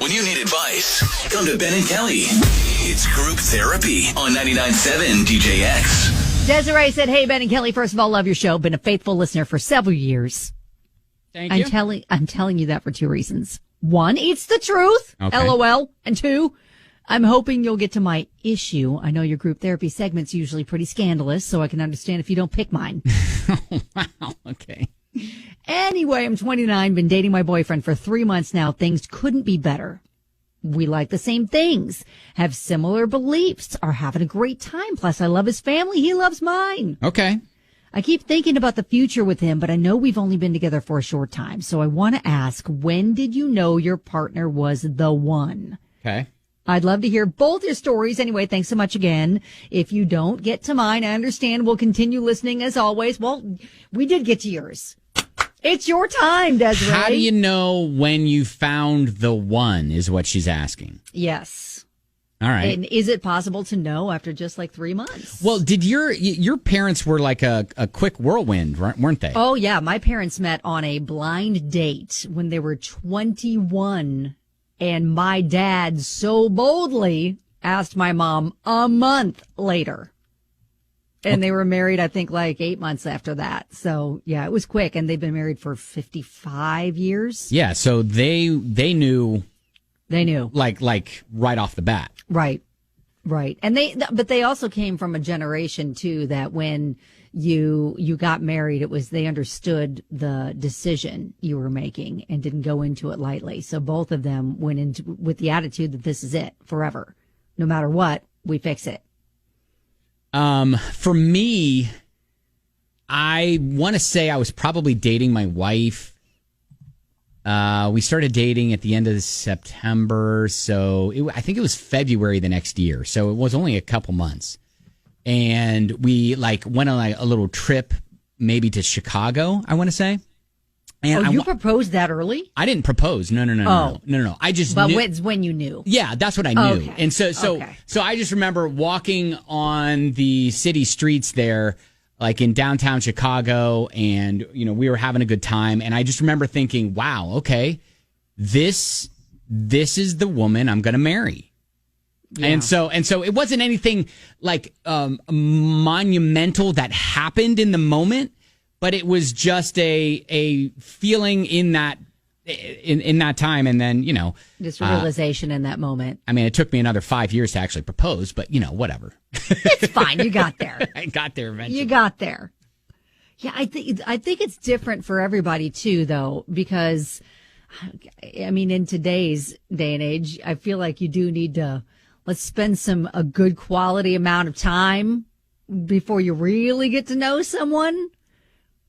When you need advice, come to Ben and Kelly. It's group therapy on 99.7 DJX. Desiree said, hey, Ben and Kelly, first of all, love your show. Been a faithful listener for several years. Thank you. I'm telling you that for two reasons. One, it's the truth. Okay. LOL. And two, I'm hoping you'll get to my issue. I know your group therapy segment's usually pretty scandalous, so I can understand if you don't pick mine. Oh, wow. Okay. Anyway, I'm 29, been dating my boyfriend for 3 months now. Things couldn't be better. We like the same things, have similar beliefs, are having a great time. Plus, I love his family. He loves mine. Okay. I keep thinking about the future with him, but I know we've only been together for a short time. So I want to ask, when did you know your partner was the one? Okay. I'd love to hear both your stories. Anyway, thanks so much again. If you don't get to mine, I understand. We'll continue listening as always. Well, we did get to yours. It's your time, Desiree. How do you know when you found the one is what she's asking. Yes. All right. And is it possible to know after just like 3 months? Well, did your parents were like a quick whirlwind, weren't they? Oh, yeah. My parents met on a blind date when they were 21. And my dad so boldly asked my mom a month later. And they were married, I think, like 8 months after that. So, yeah, it was quick. And they've been married for 55 years. Yeah, so they knew. They knew. Like right off the bat. Right. Right. And but they also came from a generation, too, that when you got married, they understood the decision you were making and didn't go into it lightly. So both of them went into with the attitude that this is it forever. No matter what, we fix it. For me, I want to say I was probably dating my wife. We started dating at the end of September, so I think it was February the next year. So it was only a couple months. And we went on a little trip, maybe to Chicago, I want to say. And you proposed that early? I didn't propose. No. I just But knew. when you knew. Yeah, that's what I knew. Okay. And so I just remember walking on the city streets there, like in downtown Chicago, and we were having a good time. And I just remember thinking, wow, okay, this is the woman I'm going to marry. Yeah. And so it wasn't anything like monumental that happened in the moment. But it was just a feeling in that time, and then just realization in that moment. I mean, it took me another 5 years to actually propose, but whatever. It's fine. You got there. I got there eventually. You got there. Yeah, I think it's different for everybody too, though, because I mean, in today's day and age, I feel like you do need to let's spend a good quality amount of time before you really get to know someone.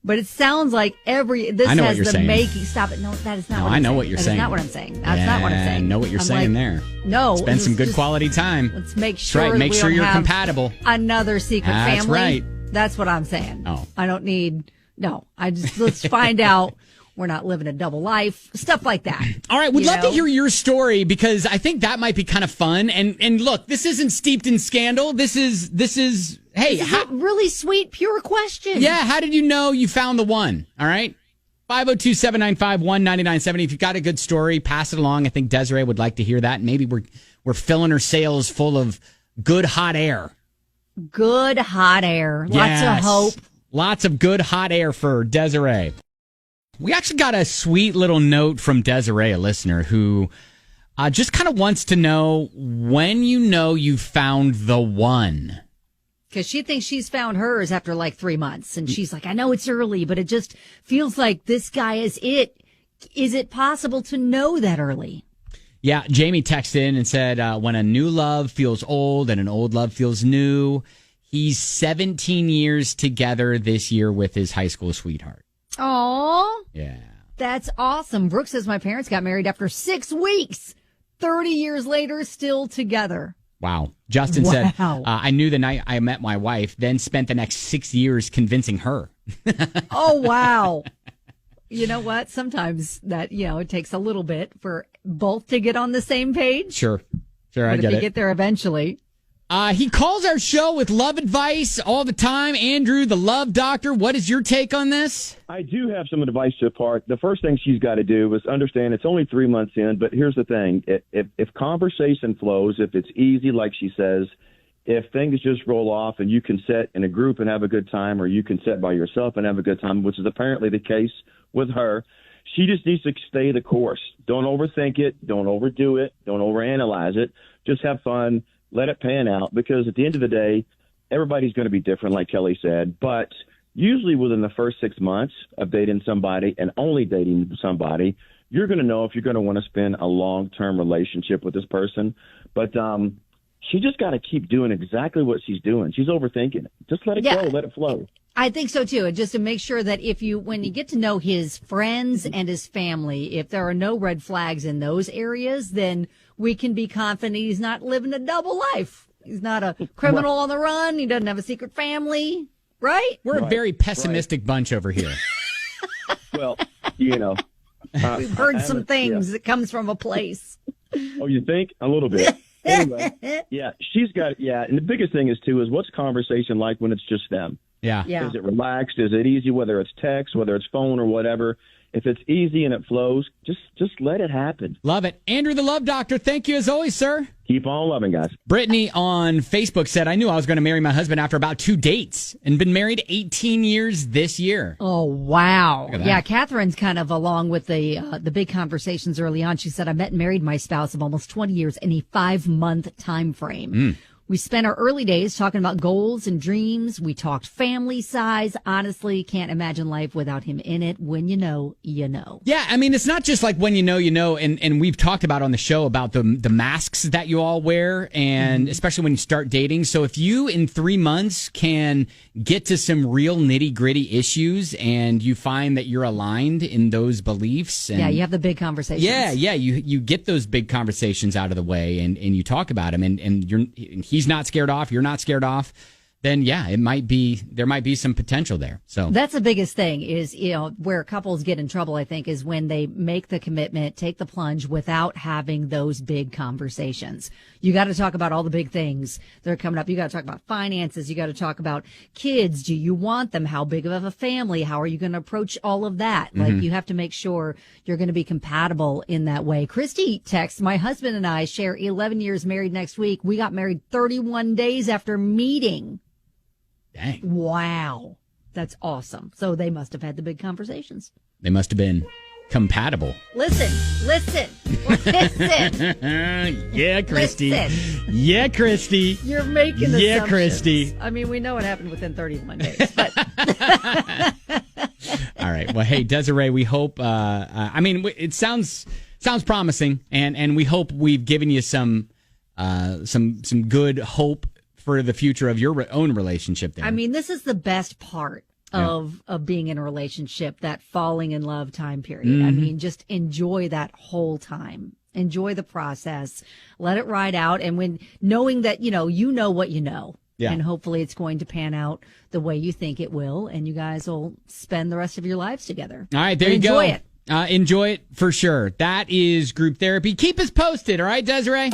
But it sounds like this I know has what the saying. making. Stop it. No, that is not what I'm I know saying. what you're That saying. That's not what I'm saying. That's not what I'm saying. I know what you're saying there. No. Spend some good quality time. Let's make That's sure right. Make we sure don't you're have compatible. Another secret That's family. right. That's what I'm saying. Oh. I don't need, no. Let's find out we're not living a double life. Stuff like that. All right. We'd love to hear your story because I think that might be kind of fun. And look, this isn't steeped in scandal. This is hey, This is a really sweet, pure question. Yeah, how did you know you found the one? All right. 502-795-1997. If you've got a good story, pass it along. I think Desiree would like to hear that. Maybe we're filling her sails full of good hot air. Good hot air. Yes. Lots of hope. Lots of good hot air for Desiree. We actually got a sweet little note from Desiree, a listener, who just kind of wants to know when you know you found the one. Because she thinks she's found hers after like 3 months. And she's like, I know it's early, but it just feels like this guy is it. Is it possible to know that early? Yeah, Jamie texted in and said, when a new love feels old and an old love feels new. He's 17 years together this year with his high school sweetheart. Aw. Yeah. That's awesome. Brooke says my parents got married after 6 weeks. 30 years later, still together. Wow. Justin said, I knew the night I met my wife, then spent the next 6 years convincing her. Oh, wow. You know what? Sometimes that, it takes a little bit for both to get on the same page. Sure, but I get if you it. get there eventually. He calls our show with love advice all the time. Andrew, the love doctor, what is your take on this? I do have some advice to impart. The first thing she's got to do is understand it's only 3 months in, but here's the thing. If conversation flows, if it's easy, like she says, if things just roll off and you can sit in a group and have a good time, or you can sit by yourself and have a good time, which is apparently the case with her, she just needs to stay the course. Don't overthink it. Don't overdo it. Don't overanalyze it. Just have fun. Let it pan out, because at the end of the day, everybody's going to be different, like Kelly said. But usually within the first 6 months of dating somebody and only dating somebody, you're going to know if you're going to want to spend a long-term relationship with this person. But she just got to keep doing exactly what she's doing. She's overthinking it. Just let it go. Let it flow. I think so too. And just to make sure that when you get to know his friends and his family, if there are no red flags in those areas, then we can be confident he's not living a double life. He's not a criminal on the run. He doesn't have a secret family, right? We're a very pessimistic bunch over here. Well, we've heard some things that comes from a place. Oh, you think? A little bit. Anyway, she's got, and the biggest thing is what's conversation like when it's just them? Yeah. Is it relaxed? Is it easy, whether it's text, whether it's phone or whatever? If it's easy and it flows, just let it happen. Love it. Andrew, the love doctor, thank you as always, sir. Keep on loving, guys. Brittany on Facebook said, I knew I was going to marry my husband after about 2 dates and been married 18 years this year. Oh, wow. Yeah, Catherine's kind of along with the big conversations early on. She said, I met and married my spouse of almost 20 years in a 5-month time frame. We spent our early days talking about goals and dreams. We talked family size. Honestly, can't imagine life without him in it. When you know, you know. Yeah, I mean, it's not just like when you know, and we've talked about on the show about the masks that you all wear, and especially when you start dating. So if you in 3 months can get to some real nitty gritty issues and you find that you're aligned in those beliefs. And you have the big conversations. Yeah, you get those big conversations out of the way and you talk about them and he's not scared off, you're not scared off, then there might be some potential there. So that's the biggest thing is, where couples get in trouble, I think, is when they make the commitment, take the plunge without having those big conversations. You got to talk about all the big things that are coming up. You got to talk about finances. You got to talk about kids. Do you want them? How big of a family? How are you going to approach all of that? Like, you have to make sure you're going to be compatible in that way. Christy texts, my husband and I share 11 years married next week. We got married 31 days after meeting. Dang. Wow. That's awesome. So they must have had the big conversations. They must have been compatible. Listen. Yeah, Christy. Listen. Yeah, Christy. You're making assumptions. Yeah, Christy. I mean, we know what happened within 31 days, but. All right. Well, hey, Desiree, we hope, it sounds promising, and we hope we've given you some good hope for the future of your own relationship there. I mean, this is the best part of being in a relationship, that falling in love time period. I mean, just enjoy that whole time. Enjoy the process. Let it ride out. And when knowing that, you know what you know. Yeah. And hopefully it's going to pan out the way you think it will. And you guys will spend the rest of your lives together. All right, there you go. Enjoy it. Enjoy it for sure. That is group therapy. Keep us posted. All right, Desiree?